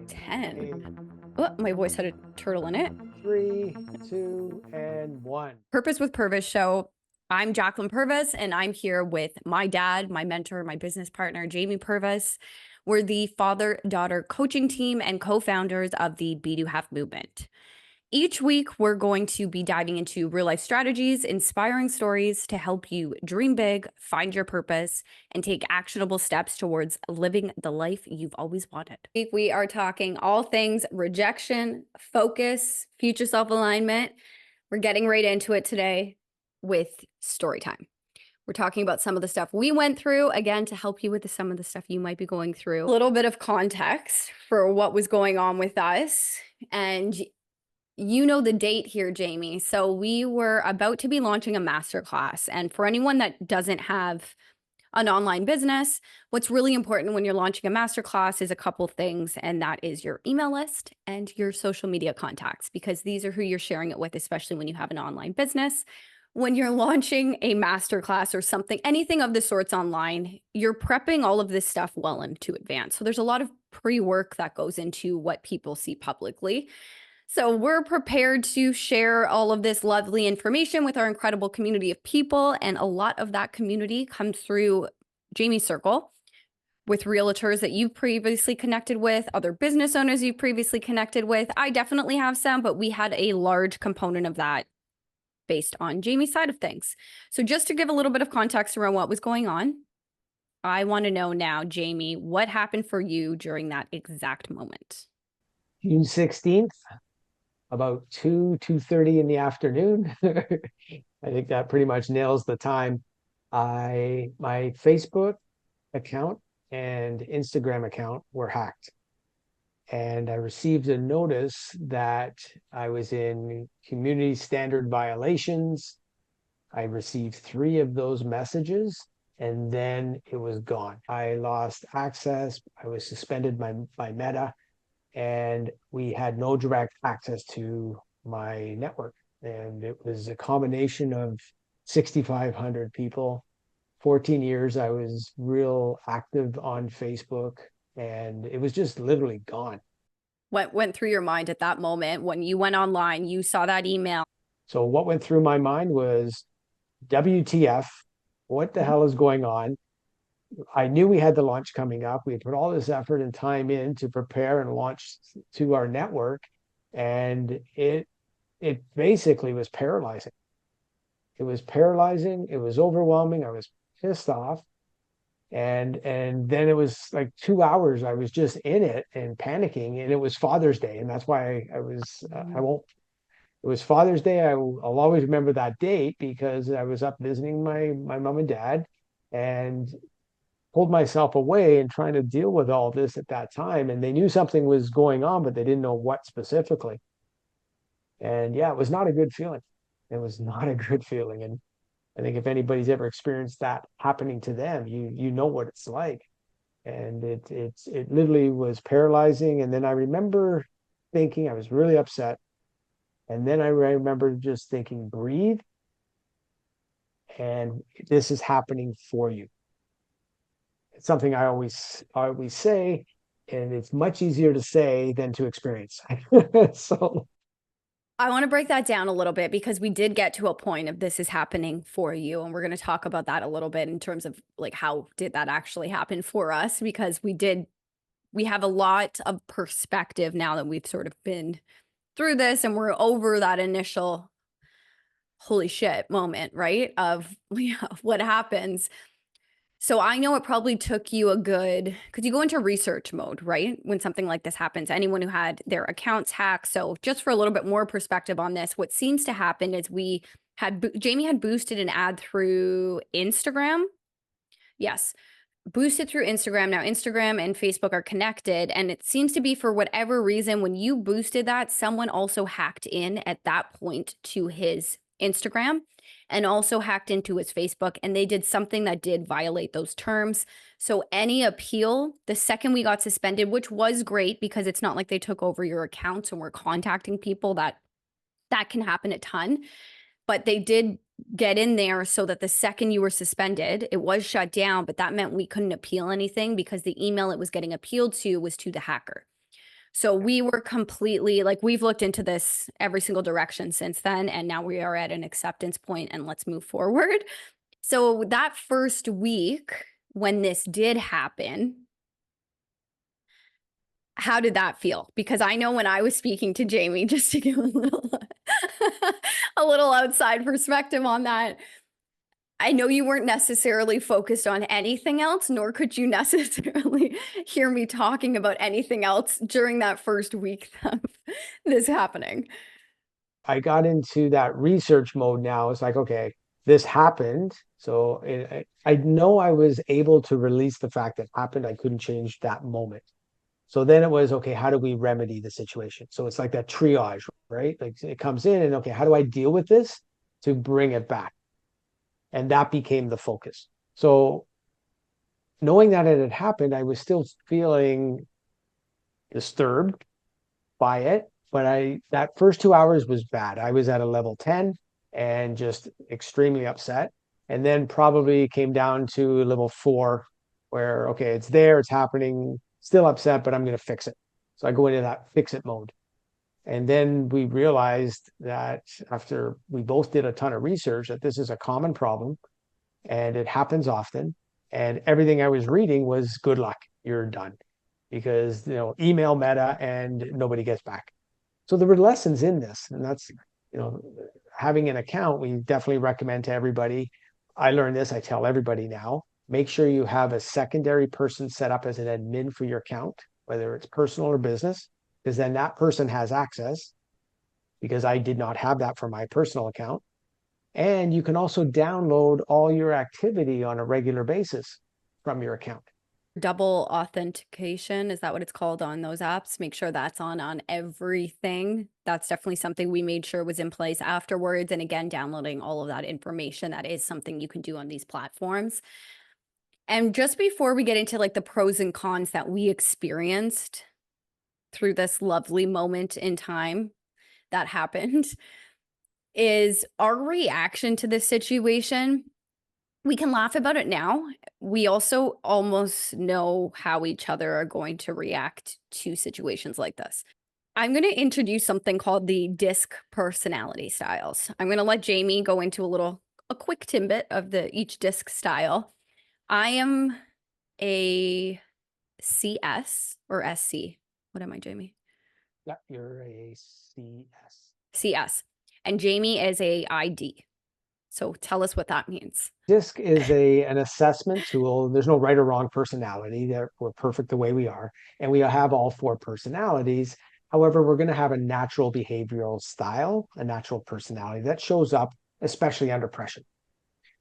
10. Oh, my voice had a turtle in it. 3, 2, and 1. Purpose with Purvis show. I'm Jacklyn Purvis, and I'm here with my dad, my mentor, my business partner, Jamie Purvis. We're the father-daughter coaching team and co-founders of the Be Do Have movement. Each week, we're going to be diving into real-life strategies, inspiring stories to help you dream big, find your purpose, and take actionable steps towards living the life you've always wanted. We are talking all things rejection, focus, future self-alignment. We're getting right into it today with story time. We're talking about some of the stuff we went through, again, to help you with some of the stuff you might be going through. A little bit of context for what was going on with us. And you know the date here, Jamie. So we were about to be launching a masterclass. And for anyone that doesn't have an online business, what's really important when you're launching a masterclass is a couple things, and that is your email list and your social media contacts, because these are who you're sharing it with, especially when you have an online business. When you're launching a masterclass or something, anything of the sorts online, you're prepping all of this stuff well into advance. So there's a lot of pre-work that goes into what people see publicly. So we're prepared to share all of this lovely information with our incredible community of people. And a lot of that community comes through Jamie's circle with realtors that you've previously connected with, other business owners you've previously connected with. I definitely have some, but we had a large component of that based on Jamie's side of things. So just to give a little bit of context around what was going on, I want to know now, Jamie, what happened for you during that exact moment? June 16th, about 2:30 in the afternoon. I think that pretty much nails the time. My Facebook account and Instagram account were hacked. And I received a notice that I was in community standard violations. I received 3 of those messages, and then it was gone. I lost access. I was suspended by Meta, and we had no direct access to my network. And it was a combination of 6,500 people. 14 years I was real active on Facebook, and it was just literally gone. What went through your mind at that moment when you went online, you saw that email? So what went through my mind was, WTF, what the hell is going on? I knew we had the launch coming up. We had put all this effort and time in to prepare and launch to our network, and it basically was paralyzing. It was paralyzing. It was overwhelming. I was pissed off. And then it was like 2 hours I was just in it and panicking, and it was Father's Day, and that's why I was I won't it was Father's Day. I'll always remember that date because I was up visiting my mom and dad, and pulled myself away and trying to deal with all this at that time. And they knew something was going on, but they didn't know what specifically. And yeah, it was not a good feeling. It was not a good feeling. And I think if anybody's ever experienced that happening to them, you know what it's like. And it literally was paralyzing. And then I remember thinking, I was really upset. And then I remember just thinking, breathe. And this is happening for you. It's something I always say, and it's much easier to say than to experience. So I want to break that down a little bit, because we did get to a point of this is happening for you. And we're going to talk about that a little bit in terms of like, how did that actually happen for us? Because we have a lot of perspective now that we've sort of been through this and we're over that initial holy shit moment, right? Of what happens. So I know it probably took you because you go into research mode, right? When something like this happens, anyone who had their accounts hacked. So just for a little bit more perspective on this, what seems to happen is Jamie had boosted an ad through Instagram. Yes, boosted through Instagram. Now Instagram and Facebook are connected, and it seems to be, for whatever reason, when you boosted that, someone also hacked in at that point to his Instagram and also hacked into his Facebook, and they did something that did violate those terms. So any appeal, the second we got suspended, which was great because it's not like they took over your accounts and were contacting people, that can happen a ton, but they did get in there so that the second you were suspended, it was shut down, but that meant we couldn't appeal anything because the email it was getting appealed to was to the hacker. So we were completely like, we've looked into this every single direction since then. And now we are at an acceptance point and let's move forward. So that first week when this did happen, how did that feel? Because I know when I was speaking to Jamie, just to give a little, a little outside perspective on that, I know you weren't necessarily focused on anything else, nor could you necessarily hear me talking about anything else during that first week of this happening. I got into that research mode now. It's like, okay, this happened. So I know I was able to release the fact that happened. I couldn't change that moment. So then it was, okay, how do we remedy the situation? So it's like that triage, right? Like it comes in and, okay, how do I deal with this to bring it back? And that became the focus. So knowing that it had happened, I was still feeling disturbed by it. But that first 2 hours was bad. I was at a level 10 and just extremely upset. And then probably came down to level 4 where, okay, it's there, it's happening, still upset, but I'm going to fix it. So I go into that fix it mode. And then we realized that after we both did a ton of research that this is a common problem and it happens often. And everything I was reading was good luck, you're done. Because email meta and nobody gets back. So there were lessons in this, and that's having an account. We definitely recommend to everybody. I learned this. I tell everybody now. Make sure you have a secondary person set up as an admin for your account, whether it's personal or business, because then that person has access. Because I did not have that for my personal account, and you can also download all your activity on a regular basis from your account. Double authentication, is that what it's called on those apps? Make sure that's on everything. That's definitely something we made sure was in place afterwards. And again, downloading all of that information, that is something you can do on these platforms. And just before we get into like the pros and cons that we experienced through this lovely moment in time that happened, is our reaction to this situation. We can laugh about it now. We also almost know how each other are going to react to situations like this. I'm going to introduce something called the DISC personality styles. I'm going to let Jamie go into a quick tidbit of each DISC style. I am a CS or SC. What am I, Jamie? Yeah, you're a CS. CS. And Jamie is a ID. So tell us what that means. DISC is an assessment tool. There's no right or wrong personality. We're perfect the way we are. And we have all 4 personalities. However, we're going to have a natural behavioral style, a natural personality that shows up, especially under pressure.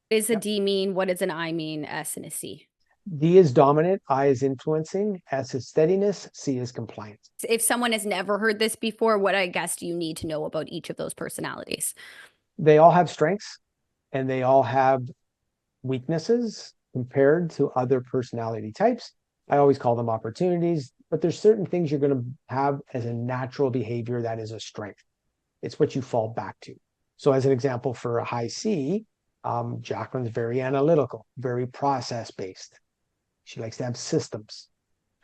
What does a D mean? What does an I mean? S and a C? D is dominant, I is influencing, S is steadiness, C is compliance. If someone has never heard this before, what I guess do you need to know about each of those personalities? They all have strengths and they all have weaknesses compared to other personality types. I always call them opportunities, but there's certain things you're going to have as a natural behavior that is a strength. It's what you fall back to. So as an example for a high C, Jacklyn's very analytical, very process-based. She likes to have systems.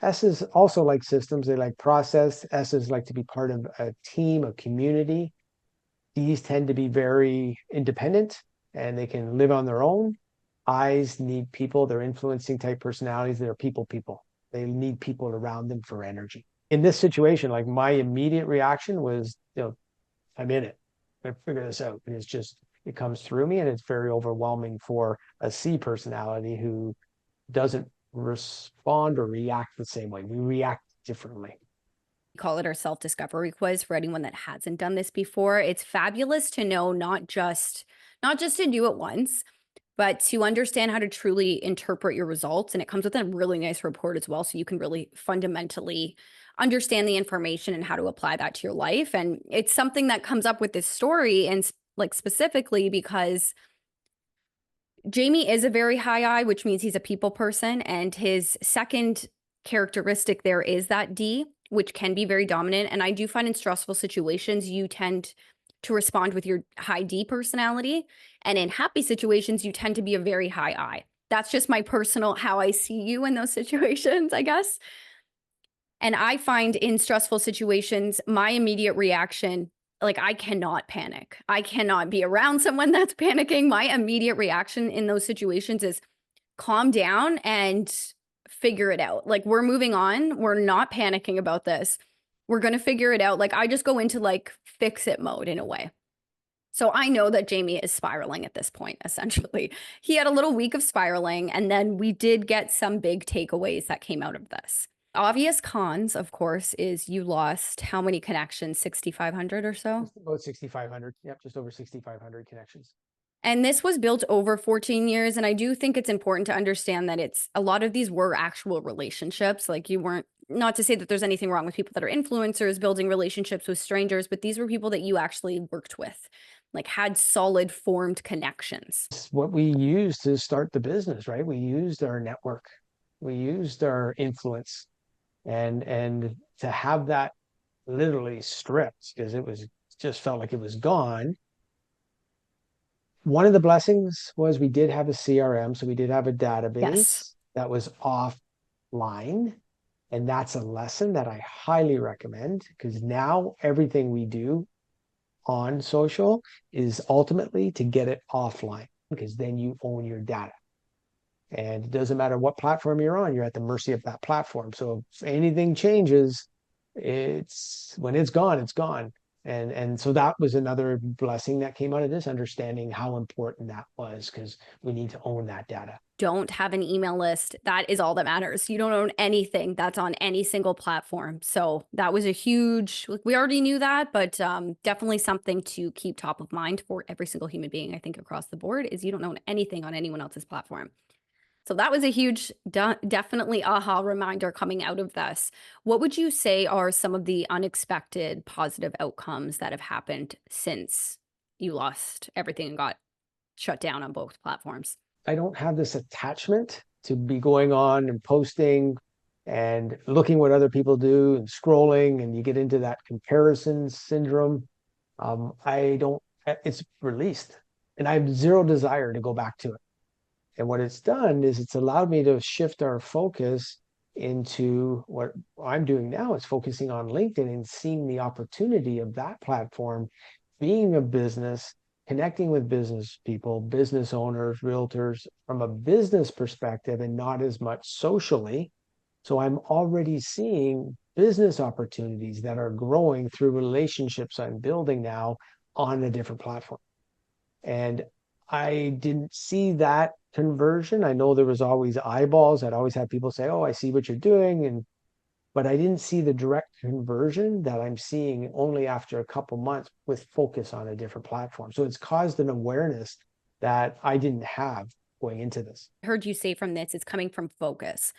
S's also like systems. They like process. S's like to be part of a team, a community. D's tend to be very independent and they can live on their own. I's need people. They're influencing type personalities. They're people. They need people around them for energy. In this situation, like my immediate reaction was, I'm in it. I figure this out. And it comes through me and it's very overwhelming for a C personality who doesn't respond or react the same way. We react differently. We call it our self-discovery quiz for anyone that hasn't done this before. It's fabulous to know not just to do it once, but to understand how to truly interpret your results. And it comes with a really nice report as well. So you can really fundamentally understand the information and how to apply that to your life. And it's something that comes up with this story and like specifically because Jamie is a very high I, which means he's a people person. And his second characteristic there is that D, which can be very dominant. And I do find in stressful situations, you tend to respond with your high D personality. And in happy situations, you tend to be a very high I. That's just my personal, how I see you in those situations, I guess. And I find in stressful situations, my immediate reaction, like I cannot panic. I cannot be around someone that's panicking. My immediate reaction in those situations is calm down and figure it out. Like we're moving on. We're not panicking about this. We're going to figure it out. Like I just go into like fix it mode in a way. So I know that Jamie is spiraling at this point, essentially. He had a little week of spiraling, and then we did get some big takeaways that came out of this. Obvious cons, of course, is you lost how many connections? 6,500 or so? Just about 6,500. Yep, just over 6,500 connections. And this was built over 14 years. And I do think it's important to understand that it's a lot of these were actual relationships. Like you weren't, not to say that there's anything wrong with people that are influencers building relationships with strangers, but these were people that you actually worked with, like had solid formed connections. It's what we used to start the business, right? We used our network, we used our influence, and to have that literally stripped because it was just felt like it was gone. One of the blessings was we did have a CRM, so we did have a database Yes. that was offline. And that's a lesson that I highly recommend because now everything we do on social is ultimately to get it offline because then you own your data. And it doesn't matter what platform you're on, you're at the mercy of that platform. So if anything changes, it's when it's gone, it's gone. And so that was another blessing that came out of this, understanding how important that was because we need to own that data. Don't have an email list. That is all that matters. You don't own anything that's on any single platform. So that was a huge, we already knew that, but definitely something to keep top of mind for every single human being, I think, across the board is you don't own anything on anyone else's platform. So that was a huge, definitely aha reminder coming out of this. What would you say are some of the unexpected positive outcomes that have happened since you lost everything and got shut down on both platforms? I don't have this attachment to be going on and posting and looking what other people do and scrolling, and you get into that comparison syndrome. I don't, it's released, and I have zero desire to go back to it. And what it's done is it's allowed me to shift our focus into what I'm doing now is focusing on LinkedIn and seeing the opportunity of that platform being a business, connecting with business people, business owners, realtors from a business perspective and not as much socially. So I'm already seeing business opportunities that are growing through relationships I'm building now on a different platform. And I didn't see that conversion. I know there was always eyeballs. I'd always have people say, "Oh, I see what you're doing," and but I didn't see the direct conversion that I'm seeing only after a couple months with focus on a different platform. So it's caused an awareness that I didn't have going into this. I heard you say from this, it's coming from focus.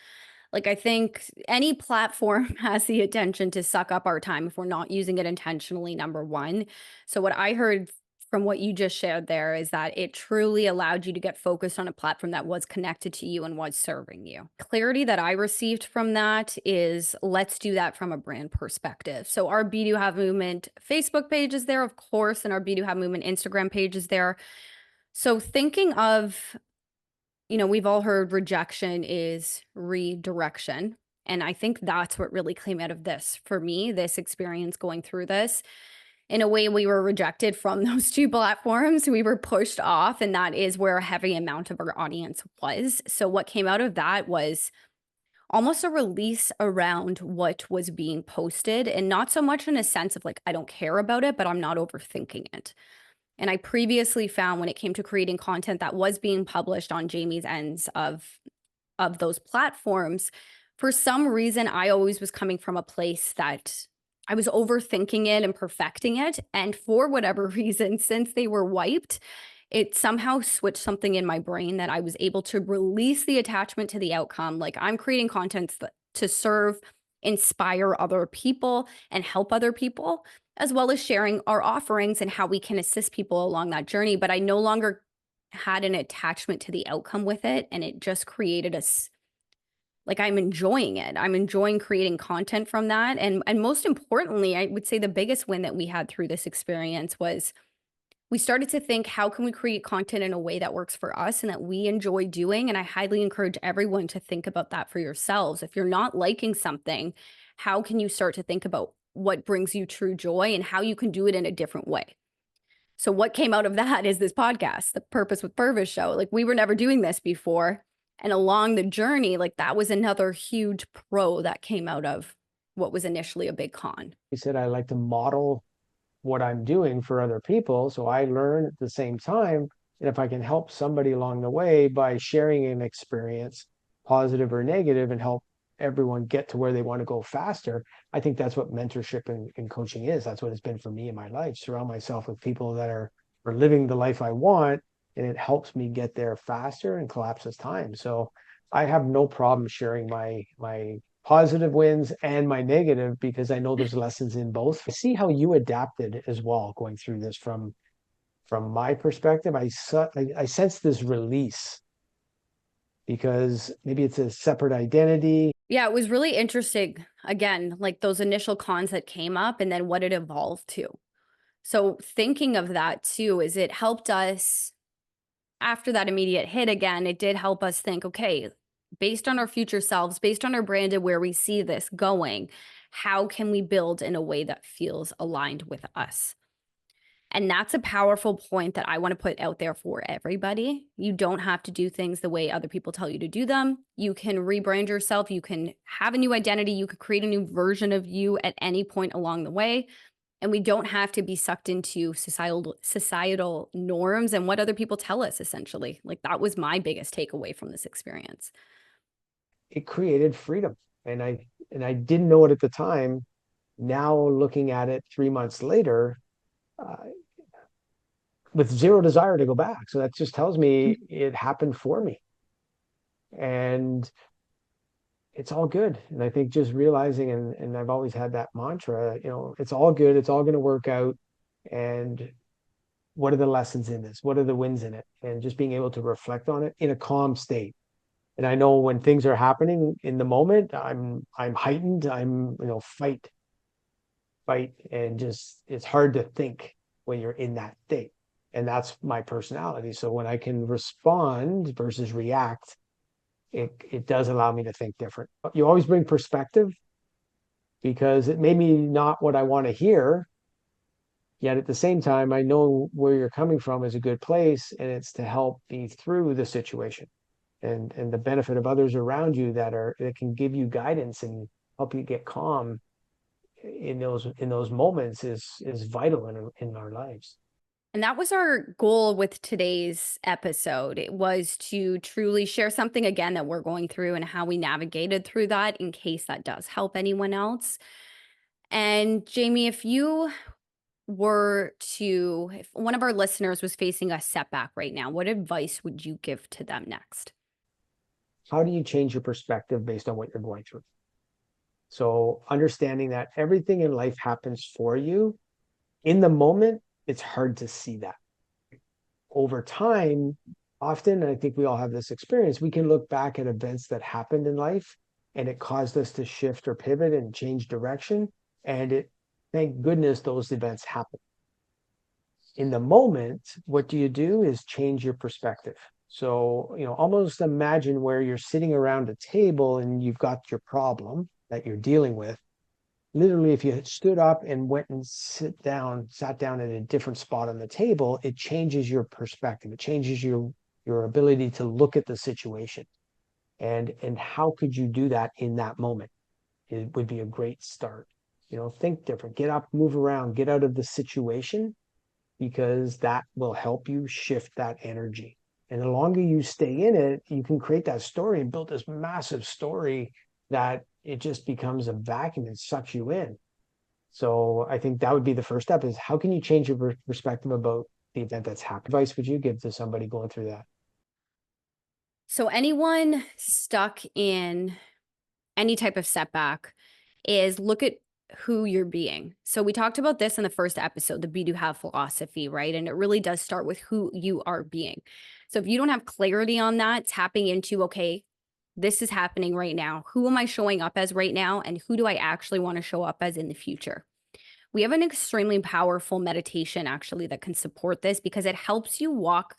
Like, I think any platform has the intention to suck up our time if we're not using it intentionally, number one. So, what I heard from what you just shared there is that it truly allowed you to get focused on a platform that was connected to you and was serving you. Clarity that I received from that is let's do that from a brand perspective. So, our Be Do Have Movement Facebook page is there, of course, and our Be Do Have Movement Instagram page is there. So, thinking of we've all heard rejection is redirection. And I think that's what really came out of this for me, this experience going through this. In a way, we were rejected from those two platforms. We were pushed off, and that is where a heavy amount of our audience was. So, what came out of that was almost a release around what was being posted, and not so much in a sense of like, I don't care about it, but I'm not overthinking it. And I previously found when it came to creating content that was being published on Jamie's ends of those platforms, for some reason I always was coming from a place that I was overthinking it and perfecting it. And for whatever reason, since they were wiped, it somehow switched something in my brain that I was able to release the attachment to the outcome. Like I'm creating content to serve, inspire other people, and help other people, as well as sharing our offerings and how we can assist people along that journey. But I no longer had an attachment to the outcome with it. And it just created like I'm enjoying it. I'm enjoying creating content from that. And most importantly, I would say the biggest win that we had through this experience was we started to think, how can we create content in a way that works for us and that we enjoy doing? And I highly encourage everyone to think about that for yourselves. If you're not liking something, how can you start to think about what brings you true joy and how you can do it in a different way? So what came out of that is this podcast, the Purpose with Purvis show. Like, we were never doing this before. And along the journey, like, that was another huge pro that came out of what was initially a big con. He said, I like to model what I'm doing for other people, so I learn at the same time. And if I can help somebody along the way by sharing an experience, positive or negative, and help everyone get to where they want to go faster, I think that's what mentorship and coaching is. That's what it's been for me in my life. Surround myself with people that are living the life I want, and it helps me get there faster and collapses time. So I have no problem sharing my positive wins and my negative, because I know there's lessons in both. I see how you adapted as well going through this. From my perspective, I sense this release, because maybe it's a separate identity. Yeah, it was really interesting. Again, like those initial cons that came up and then what it evolved to. So thinking of that too, is it helped us after that immediate hit again, it did help us think, okay, based on our future selves, based on our brand and where we see this going, how can we build in a way that feels aligned with us? And that's a powerful point that I want to put out there for everybody. You don't have to do things the way other people tell you to do them. You can rebrand yourself. You can have a new identity. You could create a new version of you at any point along the way. And we don't have to be sucked into societal norms and what other people tell us, essentially. Like, that was my biggest takeaway from this experience. It created freedom, and I didn't know it at the time. Now looking at it 3 months later, uh, with zero desire to go back. So that just tells me it happened for me, and it's all good. And I think just realizing, and I've always had that mantra, it's all good, it's all going to work out. And what are the lessons in this? What are the wins in it? And just being able to reflect on it in a calm state. And I know when things are happening in the moment, I'm heightened. I'm, fight, and just it's hard to think when you're in that state. And that's my personality. So when I can respond versus react, it does allow me to think different. You always bring perspective, because it may be not what I want to hear, yet at the same time, I know where you're coming from is a good place, and it's to help me through the situation, and the benefit of others around you that can give you guidance and help you get calm in those moments is vital in our lives. And that was our goal with today's episode. It was to truly share something again that we're going through and how we navigated through that, in case that does help anyone else. And Jamie, if one of our listeners was facing a setback right now, what advice would you give to them next? How do you change your perspective based on what you're going through? So understanding that everything in life happens for you. In the moment, it's hard to see that. Over time, often, and I think we all have this experience, we can look back at events that happened in life, and it caused us to shift or pivot and change direction. And thank goodness those events happen. In the moment, what do? Is change your perspective. So, almost imagine where you're sitting around a table and you've got your problem that you're dealing with. Literally, if you stood up and went and sat down at a different spot on the table, it changes your perspective. It changes your ability to look at the situation. And how could you do that in that moment? It would be a great start. Think different, get up, move around, get out of the situation, because that will help you shift that energy. And the longer you stay in it, you can create that story and build this massive story that it just becomes a vacuum and sucks you in. So I think that would be the first step, is how can you change your perspective about the event that's happened? What advice would you give to somebody going through that? So anyone stuck in any type of setback, is look at who you're being. So we talked about this in the first episode, the be do have philosophy, right? And it really does start with who you are being. So if you don't have clarity on that, tapping into, okay, this is happening right now. Who am I showing up as right now? And who do I actually want to show up as in the future? We have an extremely powerful meditation actually that can support this, because it helps you walk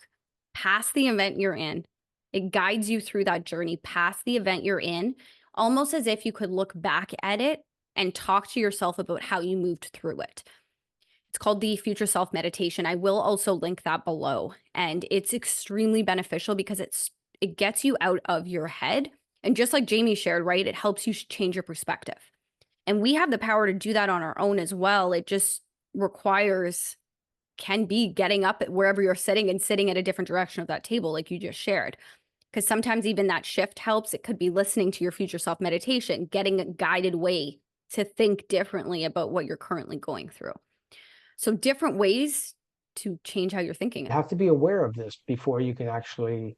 past the event you're in. It guides you through that journey past the event you're in, almost as if you could look back at it and talk to yourself about how you moved through it. It's called the Future Self Meditation. I will also link that below. And it's extremely beneficial because it gets you out of your head. And just like Jamie shared, right, it helps you change your perspective. And we have the power to do that on our own as well. It just can be getting up at wherever you're sitting and sitting at a different direction of that table, like you just shared. Because sometimes even that shift helps. It could be listening to your future self meditation, getting a guided way to think differently about what you're currently going through. So different ways to change how you're thinking. You have to be aware of this before you can actually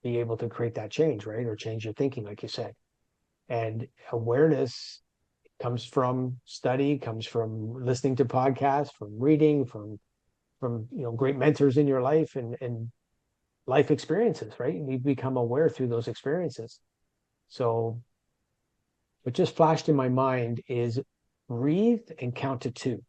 be able to create that change, right? Or change your thinking, like you said. And awareness comes from study, comes from listening to podcasts, from reading, from great mentors in your life and life experiences, right? You become aware through those experiences. So what just flashed in my mind is breathe and count to 2.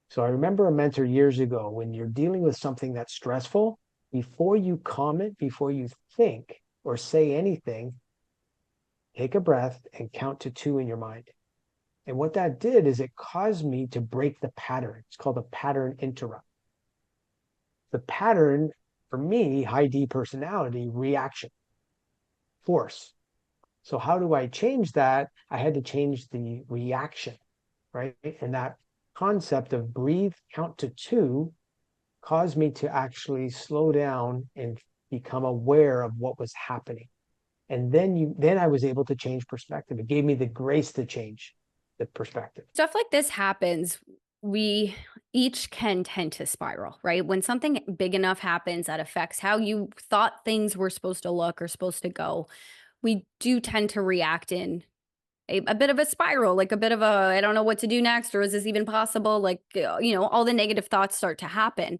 So I remember a mentor years ago, when you're dealing with something that's stressful, before you comment, before you think or say anything, take a breath and count to 2 in your mind. And what that did is it caused me to break the pattern. It's called a pattern interrupt. The pattern, for me, high D personality, reaction, force. So how do I change that? I had to change the reaction, right? And that concept of breathe, count to 2 caused me to actually slow down and become aware of what was happening. And then I was able to change perspective. It gave me the grace to change the perspective. Stuff like this happens. We each can tend to spiral, right? When something big enough happens that affects how you thought things were supposed to look or supposed to go, we do tend to react in a bit of a spiral, like a bit of I don't know what to do next, or is this even possible? Like, all the negative thoughts start to happen.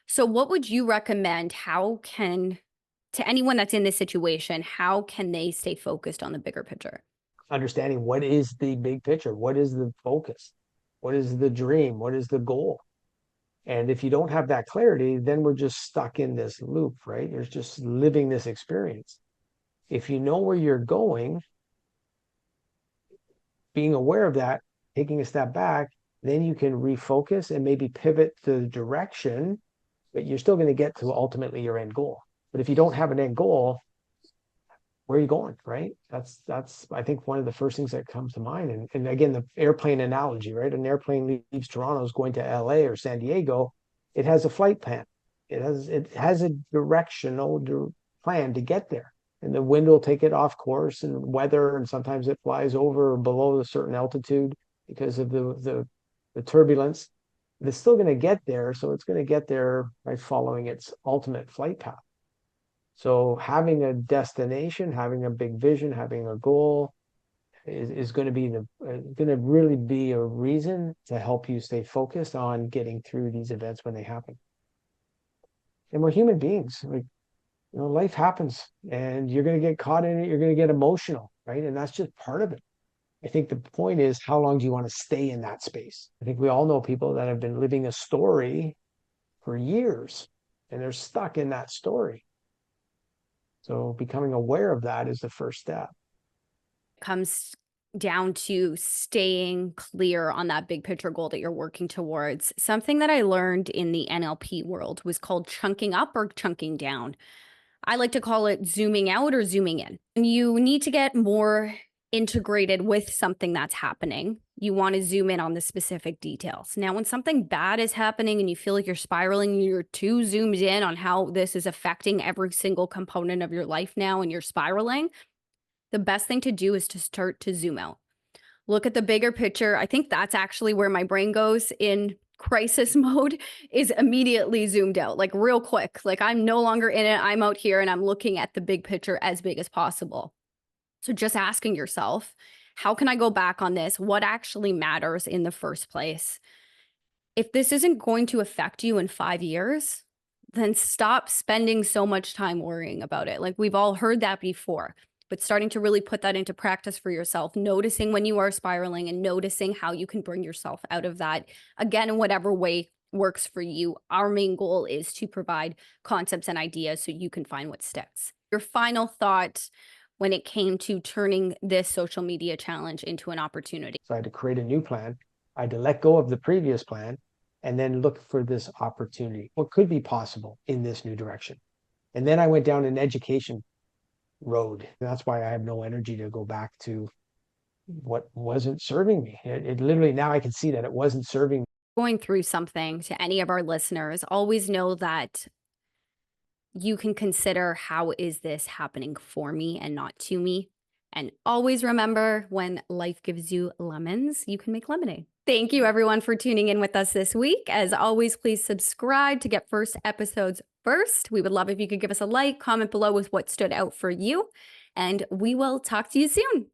So what would you recommend? To anyone that's in this situation, how can they stay focused on the bigger picture? Understanding what is the big picture, what is the focus, what is the dream, what is the goal. And if you don't have that clarity, then we're just stuck in this loop, right? You're just living this experience. If you know where you're going, being aware of that, taking a step back, then you can refocus and maybe pivot the direction, but you're still going to get to ultimately your end goal. But if you don't have an end goal, where are you going, right? That's I think one of the first things that comes to mind. And again, the airplane analogy, right? An airplane leaves Toronto, is going to LA or San Diego. It has a flight plan. It has a directional plan to get there. And the wind will take it off course, and weather, and sometimes it flies over or below a certain altitude because of the turbulence. But it's still going to get there, so it's going to get there by following its ultimate flight path. So having a destination, having a big vision, having a goal is going to really be a reason to help you stay focused on getting through these events when they happen. And we're human beings. Like, life happens, and you're going to get caught in it. You're going to get emotional, right? And that's just part of it. I think the point is, how long do you want to stay in that space? I think we all know people that have been living a story for years, and they're stuck in that story. So becoming aware of that is the first step. Comes down to staying clear on that big picture goal that you're working towards. Something that I learned in the NLP world was called chunking up or chunking down. I like to call it zooming out or zooming in. You need to get more integrated with something that's happening. You want to zoom in on the specific details. Now, when something bad is happening and you feel like you're spiraling, you're too zoomed in on how this is affecting every single component of your life now, and you're spiraling, the best thing to do is to start to zoom out. Look at the bigger picture. I think that's actually where my brain goes in crisis mode, is immediately zoomed out, like real quick. Like, I'm no longer in it. I'm out here and I'm looking at the big picture as big as possible. So just asking yourself, how can I go back on this? What actually matters in the first place? If this isn't going to affect you in 5 years, then stop spending so much time worrying about it. Like, we've all heard that before, but starting to really put that into practice for yourself, noticing when you are spiraling and noticing how you can bring yourself out of that, again, in whatever way works for you. Our main goal is to provide concepts and ideas so you can find what sticks. Your final thought when it came to turning this social media challenge into an opportunity? So I had to create a new plan. I had to let go of the previous plan and then look for this opportunity. What could be possible in this new direction? And then I went down an education road. That's why I have no energy to go back to what wasn't serving me. It literally, now I can see that it wasn't serving me. Going through something, to any of our listeners, always know that you can consider, how is this happening for me and not to me? And always remember, when life gives you lemons, you can make lemonade. Thank you, everyone, for tuning in with us this week. As always, please subscribe to get first episodes first. We would love if you could give us a like, comment below with what stood out for you, and we will talk to you soon.